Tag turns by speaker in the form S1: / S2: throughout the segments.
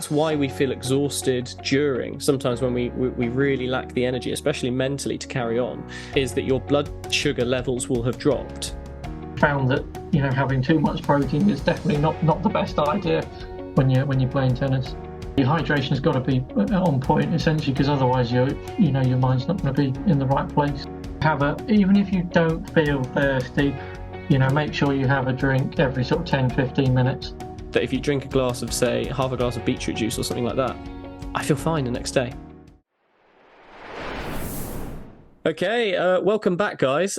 S1: that's why we feel exhausted during, sometimes when we really lack the energy, especially mentally, to carry on, is that your blood sugar levels will have dropped.
S2: Found that, you know, having too much protein is definitely not the best idea when you're playing tennis. Your hydration's got to be on point, essentially, because otherwise your mind's not going to be in the right place. Even if you don't feel thirsty, you know, make sure you have a drink every sort of 10-15 minutes.
S1: That if you drink a glass of, say, half a glass of beetroot juice or something like that, I feel fine the next day. Okay, welcome back, guys.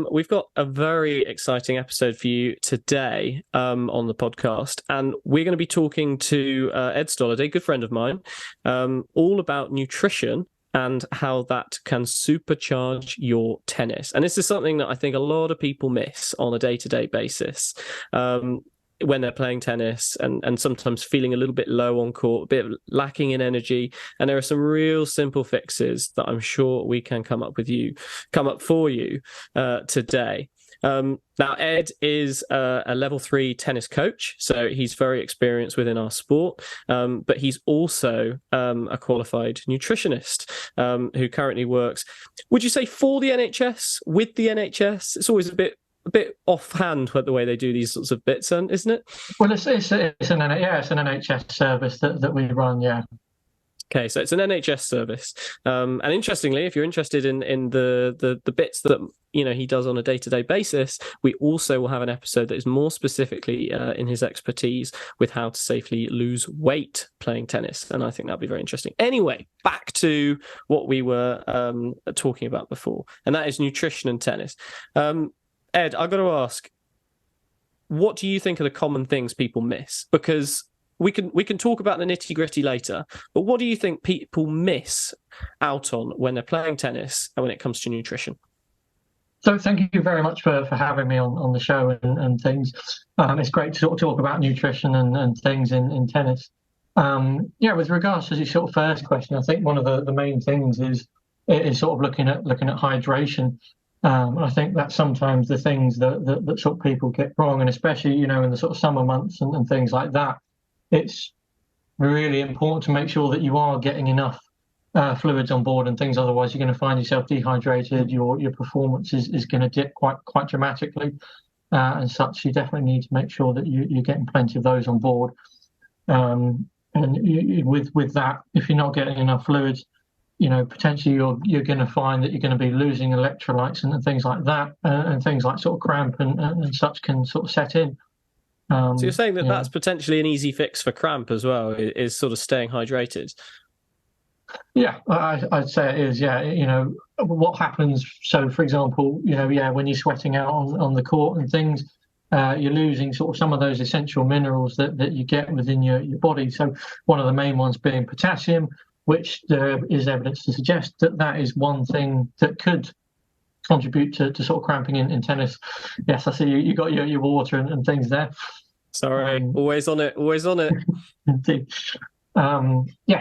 S1: We've got a very exciting episode for you today on the podcast, and we're going to be talking to Ed Stolliday, a good friend of mine, all about nutrition and how that can supercharge your tennis. And this is something that I think a lot of people miss on a day-to-day basis. When they're playing tennis and sometimes feeling a little bit low on court, a bit lacking in energy. And there are some real simple fixes that I'm sure we can come up for you today. Now, Ed is a level 3 tennis coach, so he's very experienced within our sport, but he's also a qualified nutritionist who currently works, would you say, for the NHS, with the NHS? It's always a bit offhand the way they do these sorts of bits, isn't it?
S2: Well, it's an NHS service that we run, yeah.
S1: Okay, so it's an NHS service, and interestingly, if you're interested in the bits that he does on a day-to-day basis, we also will have an episode that is more specifically in his expertise with how to safely lose weight playing tennis, and I think that'll be very interesting. Anyway, back to what we were talking about before, and that is nutrition and tennis. Ed, I've got to ask, what do you think are the common things people miss? Because we can talk about the nitty-gritty later, but what do you think people miss out on when they're playing tennis and when it comes to nutrition?
S2: So thank you very much for having me on the show and things. It's great to sort of talk about nutrition and things in tennis. With regards to your sort of first question, I think one of the main things is sort of looking at hydration. I think that's sometimes the things that sort of people get wrong, and especially, in the sort of summer months and things like that, it's really important to make sure that you are getting enough fluids on board and things. Otherwise, you're going to find yourself dehydrated. Your performance is going to dip quite dramatically, and such. You definitely need to make sure that you're getting plenty of those on board. With that, if you're not getting enough fluids, potentially you're going to find that you're going to be losing electrolytes and things like that, and things like sort of cramp and such can sort of set in.
S1: So you're saying that's potentially an easy fix for cramp as well, is sort of staying hydrated?
S2: Yeah, I'd say it is. Yeah, what happens? So, for example, when you're sweating out on the court and things, you're losing sort of some of those essential minerals that you get within your body. So, one of the main ones being potassium, which there is evidence to suggest that is one thing that could contribute to sort of cramping in tennis. Yes, I see you got your water and things there.
S1: Sorry, always on it.
S2: Indeed.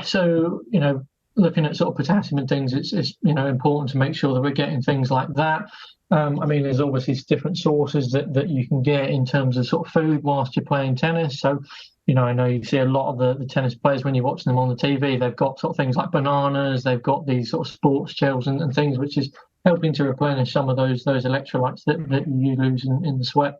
S2: So, looking at sort of potassium and things, it's important to make sure that we're getting things like that. There's obviously different sources that you can get in terms of sort of food whilst you're playing tennis. So, I know you see a lot of the tennis players when you're watching them on the TV, they've got sort of things like bananas, they've got these sort of sports gels and things, which is helping to replenish some of those electrolytes that you lose in the sweat.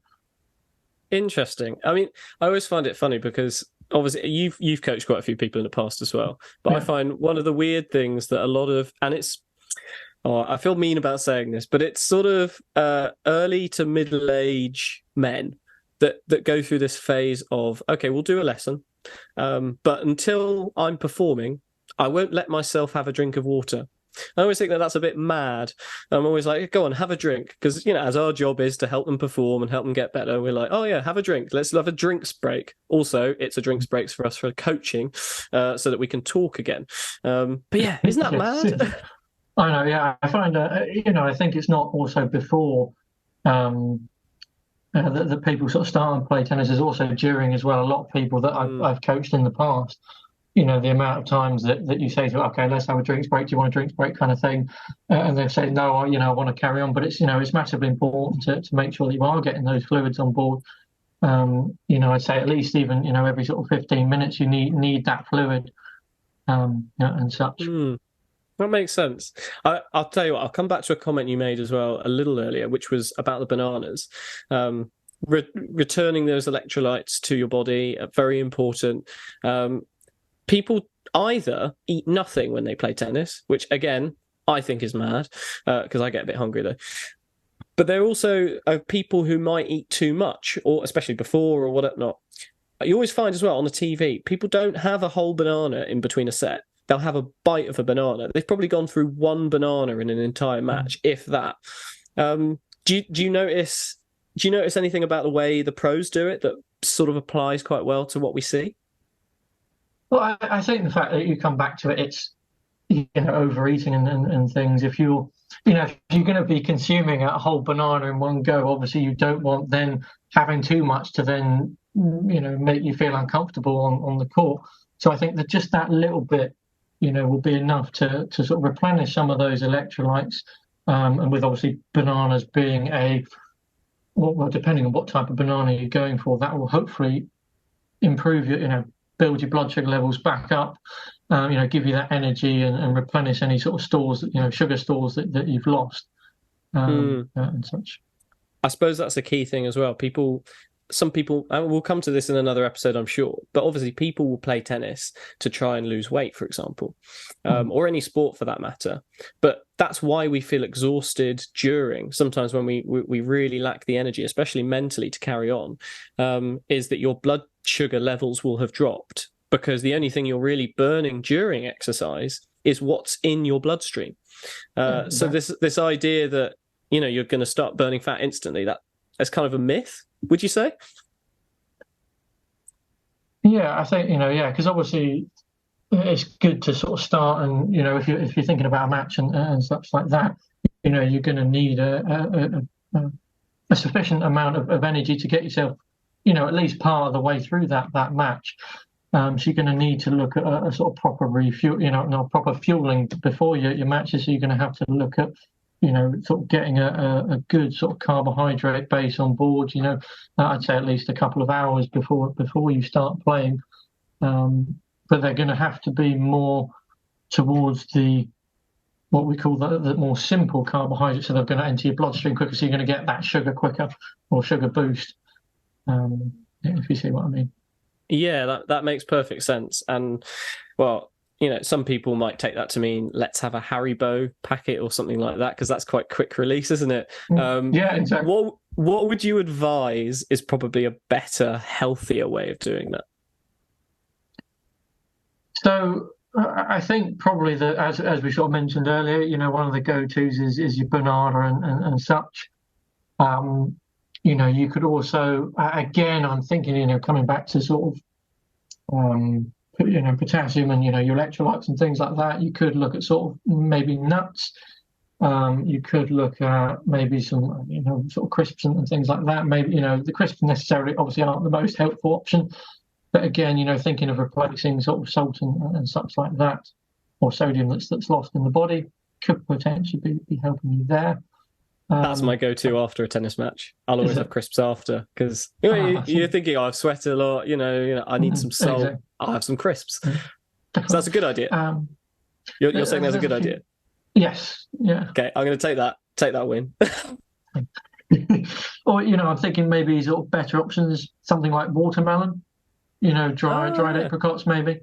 S1: Interesting. I always find it funny because obviously you've coached quite a few people in the past as well, but yeah. I find one of the weird things that a lot of, and it's, I feel mean about saying this, but it's sort of early to middle age men that go through this phase of, okay, we'll do a lesson, but until I'm performing, I won't let myself have a drink of water. I always think that's a bit mad. I'm always like, go on, have a drink. Because, as our job is to help them perform and help them get better, we're like, oh yeah, have a drink. Let's have a drinks break. Also, it's a drinks break for us for coaching so that we can talk again. But yeah, isn't that mad?
S2: I know, yeah. I find, I think it's not also before that people sort of start and play tennis, is also during as well. A lot of people that I've coached in the past, the amount of times that you say to, okay, let's have a drinks break. Do you want a drinks break kind of thing? And they say, no, I want to carry on. But it's, it's massively important to make sure that you are getting those fluids on board. I'd say at least even, every sort of 15 minutes you need that fluid, and such.
S1: That makes sense. I'll tell you what, I'll come back to a comment you made as well a little earlier, which was about the bananas. Returning those electrolytes to your body, very important. People either eat nothing when they play tennis, which again, I think is mad, because I get a bit hungry though. But there also are people who might eat too much, or especially before or whatnot. You always find as well on the TV, people don't have a whole banana in between a set. They'll have a bite of a banana. They've probably gone through one banana in an entire match, if that. Do you notice anything about the way the pros do it that sort of applies quite well to what we see?
S2: Well, I think the fact that you come back to it, it's overeating and things. If you're going to be consuming a whole banana in one go, obviously you don't want then having too much to then make you feel uncomfortable on the court. So I think that just that little bit, will be enough to sort of replenish some of those electrolytes. And with obviously bananas being well, depending on what type of banana you're going for, that will hopefully improve your, build your blood sugar levels back up, give you that energy and replenish any sort of stores, sugar stores that you've lost, and such.
S1: I suppose that's a key thing as well. Some people, and we'll come to this in another episode, I'm sure, but obviously people will play tennis to try and lose weight, for example, or any sport for that matter. But that's why we feel exhausted during, sometimes when we really lack the energy, especially mentally, to carry on, is that your blood sugar levels will have dropped, because the only thing you're really burning during exercise is what's in your bloodstream. So this idea that, you're going to start burning fat instantly, that's kind of a myth, would you say?
S2: Yeah, I think, because obviously it's good to sort of start, and, if you're thinking about a match and such like that, you're going to need a sufficient amount of energy to get yourself, at least part of the way through that match. So you're going to need to look at a sort of proper refuel, proper fueling before your matches. So you're going to have to look at, sort of getting a good sort of carbohydrate base on board. I'd say at least a couple of hours before you start playing. But they're going to have to be more towards what we call the more simple carbohydrates. So they're going to enter your bloodstream quicker. So you're going to get that sugar quicker, or sugar boost. If you see what I mean.
S1: Yeah, that makes perfect sense. And well, some people might take that to mean let's have a Haribo packet or something like that, because that's quite quick release, isn't it?
S2: Yeah, exactly.
S1: What would you advise is probably a better, healthier way of doing that?
S2: So I think probably that, as we sort of mentioned earlier, one of the go-tos is your banana and such. You could also, again, I'm thinking, coming back to sort of, potassium and, your electrolytes and things like that. You could look at sort of maybe nuts. You could look at maybe some, sort of crisps and things like that. Maybe, the crisps necessarily obviously aren't the most helpful option. But again, thinking of replacing sort of salt and such like that, or sodium that's lost in the body, could potentially be helping you there.
S1: That's my go-to after a tennis match. I'll always have crisps after, because you're thinking, I've sweated a lot, I need some salt. Exactly. I'll have some crisps. So that's a good idea. You're saying that's a good idea?
S2: Yes. Yeah.
S1: Okay, I'm going to take that win.
S2: Or, I'm thinking maybe sort of better options, something like watermelon, dried apricots maybe.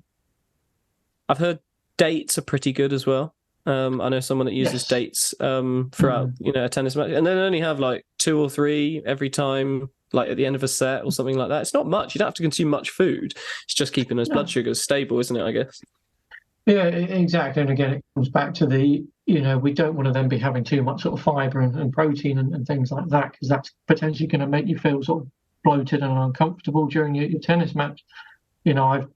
S1: I've heard dates are pretty good as well. I know someone that uses dates throughout, a tennis match, and then only have like 2 or 3 every time, like at the end of a set or something like that. It's not much. You don't have to consume much food. It's just keeping those blood sugars stable, isn't it, I guess?
S2: Yeah, exactly. And again, it comes back to we don't want to then be having too much sort of fiber and protein and things like that, because that's potentially going to make you feel sort of bloated and uncomfortable during your tennis match. I've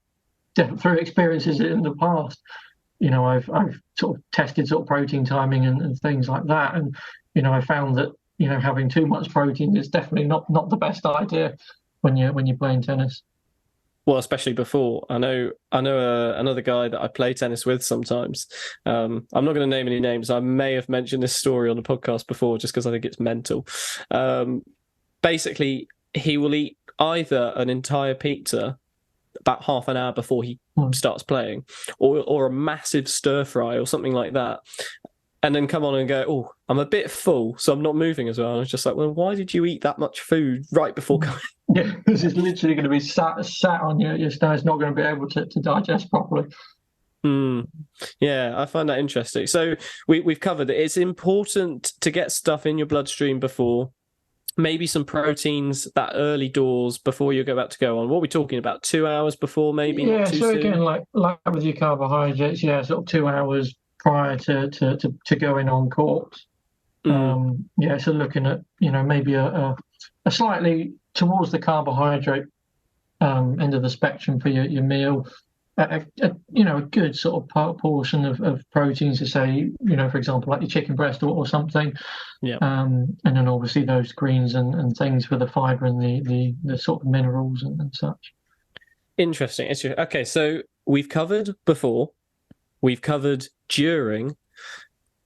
S2: through experiences in the past, I've sort of tested sort of protein timing and things like that, and I found that having too much protein is definitely not the best idea when you're playing tennis.
S1: Well, especially before. I know another guy that I play tennis with sometimes. I'm not going to name any names. I may have mentioned this story on the podcast before, just because I think it's mental. Basically, he will eat either an entire pizza about half an hour before he starts playing, or a massive stir fry or something like that, and then come on and go, oh, I'm a bit full, so I'm not moving as well. And I was just like, well, why did you eat that much food right before coming?
S2: Yeah, because it's literally going to be sat on your stomach. It's not going to be able to digest properly.
S1: Yeah, I find that interesting. So we've covered it. It's important to get stuff in your bloodstream before. Maybe some proteins that early doors before you're about to go on. What are we talking about? 2 hours before, maybe?
S2: Yeah,
S1: not too
S2: so
S1: soon?
S2: again, like with your carbohydrates, yeah, sort of 2 hours prior to going on court. Yeah, so looking at maybe a slightly towards the carbohydrate end of the spectrum for your meal. A good sort of portion of proteins, to say, for example, like your chicken breast or something.
S1: Yeah.
S2: And then obviously those greens and things for the fibre and the sort of minerals and such.
S1: Interesting. Okay, so we've covered before, we've covered during.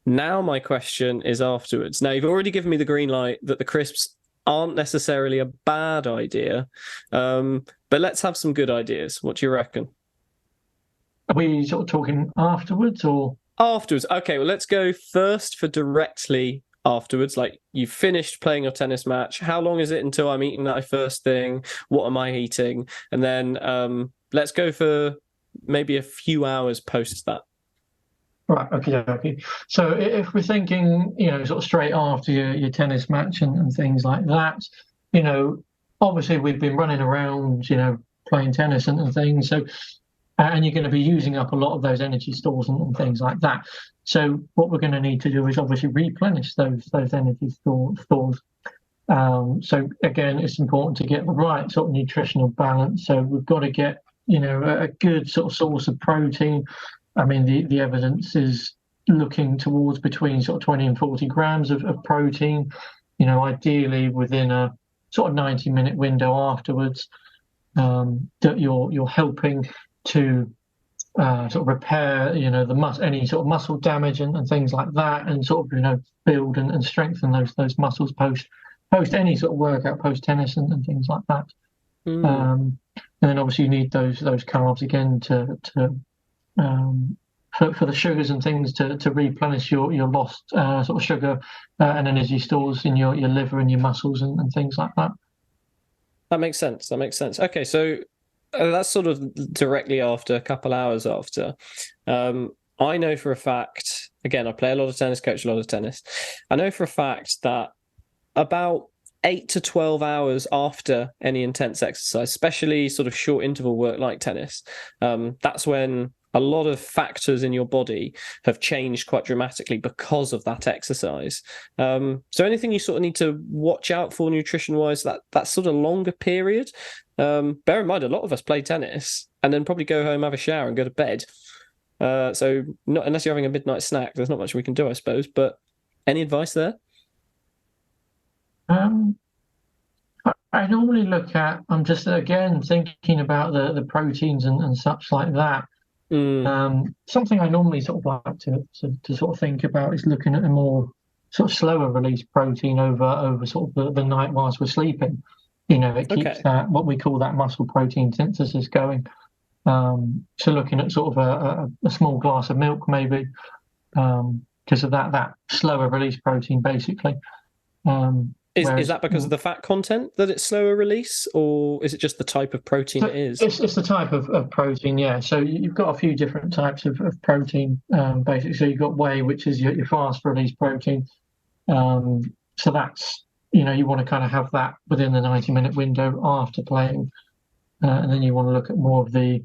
S1: Now my question is afterwards. Now, you've already given me the green light that the crisps aren't necessarily a bad idea, but let's have some good ideas. What do you reckon?
S2: Are we sort of talking afterwards or?
S1: Afterwards. Okay, well, let's go first for directly afterwards. Like, you've finished playing your tennis match. How long is it until I'm eating that first thing? What am I eating? And then let's go for maybe a few hours post that.
S2: Right, okay. So if we're thinking, sort of straight after your tennis match and things like that, obviously we've been running around, playing tennis and things. So, and you're going to be using up a lot of those energy stores and things like that. So what we're going to need to do is obviously replenish those energy stores. So again, it's important to get the right sort of nutritional balance. So we've got to get, a good sort of source of protein. I mean, the evidence is looking towards between sort of 20 and 40 grams of protein, ideally within a sort of 90-minute window afterwards, that you're helping to sort of repair, any sort of muscle damage and things like that, and sort of, build and strengthen those muscles post any sort of workout, post tennis and things like that. And then obviously you need those carbs again for the sugars and things to replenish your lost sort of sugar and energy stores in your liver and your muscles and things like that.
S1: That makes sense. Okay, so that's sort of directly after, a couple hours after. I know for a fact, again, I play a lot of tennis, coach a lot of tennis. I know for a fact that about 8 to 12 hours after any intense exercise, especially sort of short interval work like tennis, that's when a lot of factors in your body have changed quite dramatically because of that exercise. So anything you sort of need to watch out for nutrition-wise, that sort of longer period? Bear in mind, a lot of us play tennis and then probably go home, have a shower and go to bed. So not unless you're having a midnight snack, there's not much we can do, I suppose. But any advice there?
S2: I normally look at, I'm just again thinking about the proteins and such like that. Something I normally sort of like to sort of think about is looking at a more sort of slower release protein over sort of the night whilst we're sleeping. It keeps that, what we call that muscle protein synthesis going. So looking at sort of a small glass of milk maybe, because of that slower release protein basically.
S1: Is that because of the fat content that it's slower release, or is it just the type of protein it is?
S2: It's the type of protein, yeah. So you've got a few different types of protein, basically. So you've got whey, which is your fast release protein. So that's, you want to kind of have that within the 90-minute window after playing. And then you want to look at more of the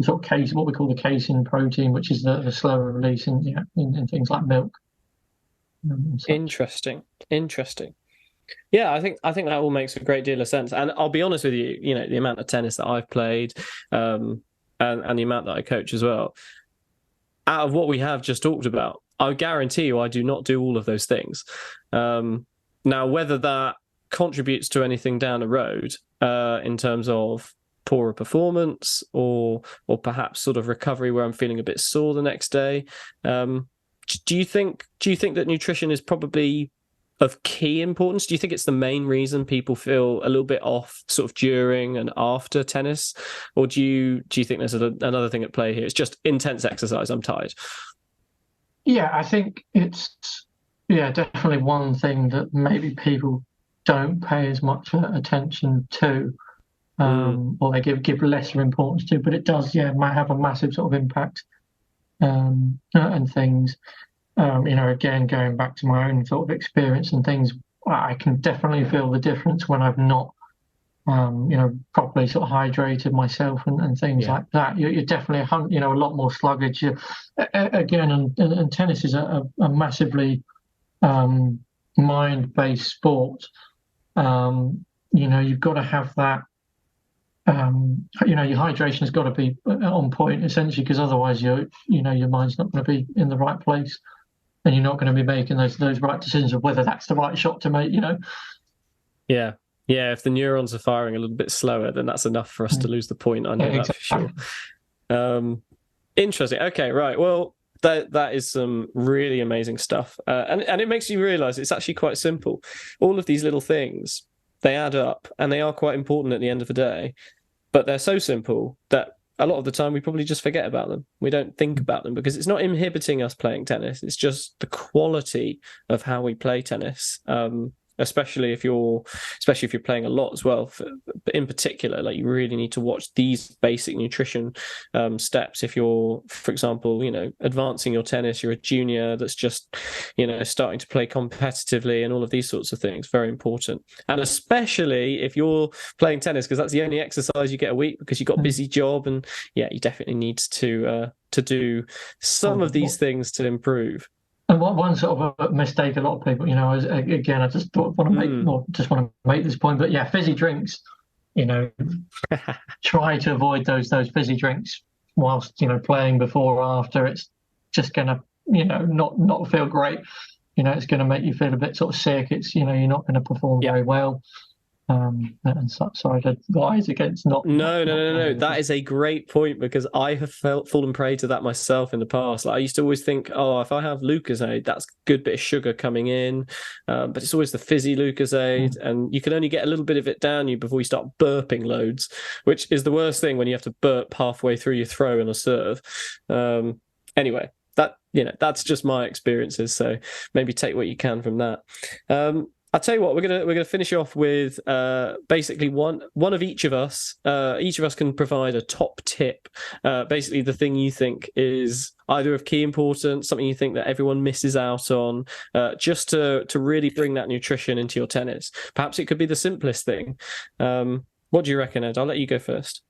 S2: sort of what we call the casein protein, which is the slower release in things like milk.
S1: Interesting. Yeah, I think that all makes a great deal of sense. And I'll be honest with you, the amount of tennis that I've played, and the amount that I coach as well, out of what we have just talked about, I guarantee you I do not do all of those things. Now, whether that contributes to anything down the road, in terms of poorer performance or perhaps sort of recovery where I'm feeling a bit sore the next day, do you think that nutrition is probably of key importance? Do you think it's the main reason people feel a little bit off sort of during and after tennis? Or do you think there's another thing at play here? It's just intense exercise, I'm tired.
S2: Yeah, I think it's definitely one thing that maybe people don't pay as much attention to, or they give lesser importance to, but it does, might have a massive sort of impact, and things. Again, going back to my own sort of experience and things, I can definitely feel the difference when I've not, properly sort of hydrated myself and things like that. You're definitely, a lot more sluggish. Again, and tennis is a massively mind-based sport. You've got to have that. Your hydration has got to be on point, essentially, because otherwise, your mind's not going to be in the right place, and you're not going to be making those right decisions of whether that's the right shot to make.
S1: Yeah. If the neurons are firing a little bit slower, then that's enough for us to lose the point. I know that for sure. Interesting. Okay, right. Well, that is some really amazing stuff, and it makes you realise it's actually quite simple. All of these little things, they add up, and they are quite important at the end of the day. But they're so simple that a lot of the time we probably just forget about them. We don't think about them because it's not inhibiting us playing tennis. It's just the quality of how we play tennis. Especially if you're playing a lot as well. In particular, like, you really need to watch these basic nutrition steps. If you're, for example, advancing your tennis, you're a junior that's just, starting to play competitively, and all of these sorts of things, very important. And especially if you're playing tennis, because that's the only exercise you get a week, because you've got a busy job, and you definitely need to do some of these things to improve.
S2: And one sort of a mistake a lot of people, again, I just want to make this point, but fizzy drinks, try to avoid those fizzy drinks whilst, playing before or after. It's just going to, not feel great. It's going to make you feel a bit sort of sick. It's, you're not going to perform very well. And sorry to advise against not.
S1: No. That is a great point, because I have fallen prey to that myself in the past. Like, I used to always think, if I have Lucozade, that's a good bit of sugar coming in, but it's always the fizzy Lucozade, and you can only get a little bit of it down you before you start burping loads, which is the worst thing when you have to burp halfway through your throw in a serve. Anyway, that's just my experiences. So maybe take what you can from that. I'll tell you what, we're gonna finish off with basically one of each of us. Each of us can provide a top tip. Basically, the thing you think is either of key importance, something you think that everyone misses out on, just to really bring that nutrition into your tennis. Perhaps it could be the simplest thing. What do you reckon, Ed? I'll let you go first.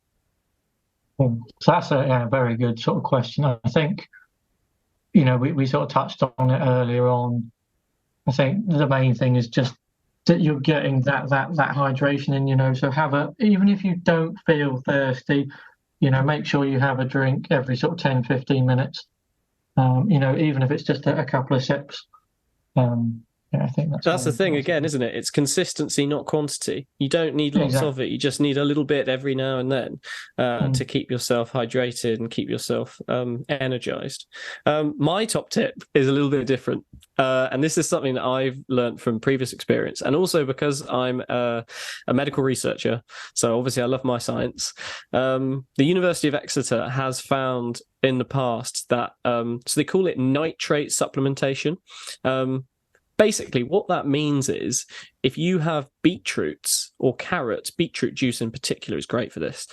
S2: So that's a very good sort of question. I think, we sort of touched on it earlier on. I think the main thing is just that you're getting that hydration in, so even if you don't feel thirsty, make sure you have a drink every sort of 10, 15 minutes, even if it's just a couple of sips. I think that's
S1: the thing again, isn't it? It's consistency, not quantity. You don't need lots of it. You just need a little bit every now and then to keep yourself hydrated and keep yourself energized. My top tip is a little bit different. And this is something that I've learned from previous experience, and also because I'm a medical researcher. So obviously I love my science. The University of Exeter has found in the past that, so they call it nitrate supplementation. Basically, what that means is if you have beetroots or carrots, beetroot juice in particular is great for this.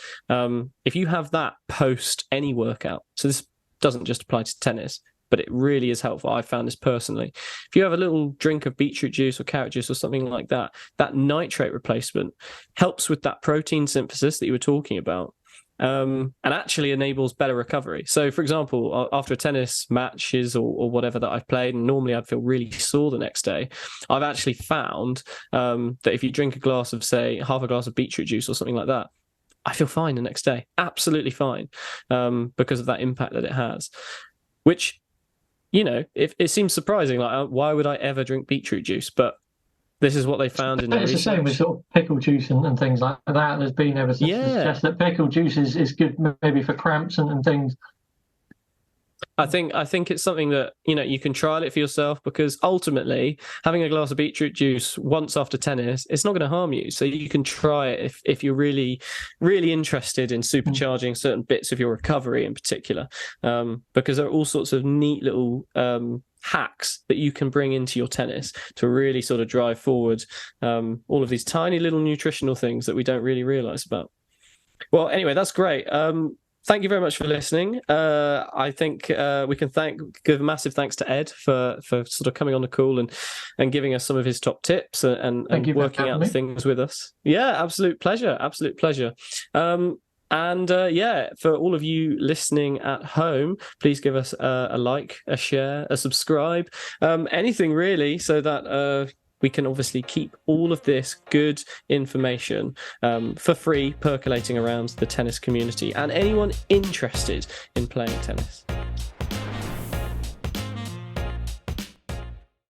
S1: If you have that post any workout, so this doesn't just apply to tennis, but it really is helpful. I found this personally. If you have a little drink of beetroot juice or carrot juice or something like that, that nitrate replacement helps with that protein synthesis that you were talking about. And actually enables better recovery. So, for example, after a tennis matches or whatever that I've played, and normally I'd feel really sore the next day, I've actually found that if you drink a glass of, say, half a glass of beetroot juice or something like that, I feel fine the next day, absolutely fine, because of that impact that it has. Which, if it seems surprising, like, why would I ever drink beetroot juice? But this is what they found in their research.
S2: It's the same with sort of pickle juice and things like that. There's been evidence to suggest that pickle juice is good maybe for cramps and things.
S1: I think it's something that, you know, you can trial it for yourself, because ultimately having a glass of beetroot juice once after tennis, it's not going to harm you. So you can try it if you're really, really interested in supercharging certain bits of your recovery in particular, because there are all sorts of neat little hacks that you can bring into your tennis to really sort of drive forward all of these tiny little nutritional things that we don't really realize about. Well, anyway, that's great. Thank you very much for listening. I think we can give massive thanks to Ed for sort of coming on the call and giving us some of his top tips and working out the things with us. Yeah, absolute pleasure. Yeah, for all of you listening at home, please give us a like, a share, a subscribe, anything really, so that we can obviously keep all of this good information for free percolating around the tennis community and anyone interested in playing tennis.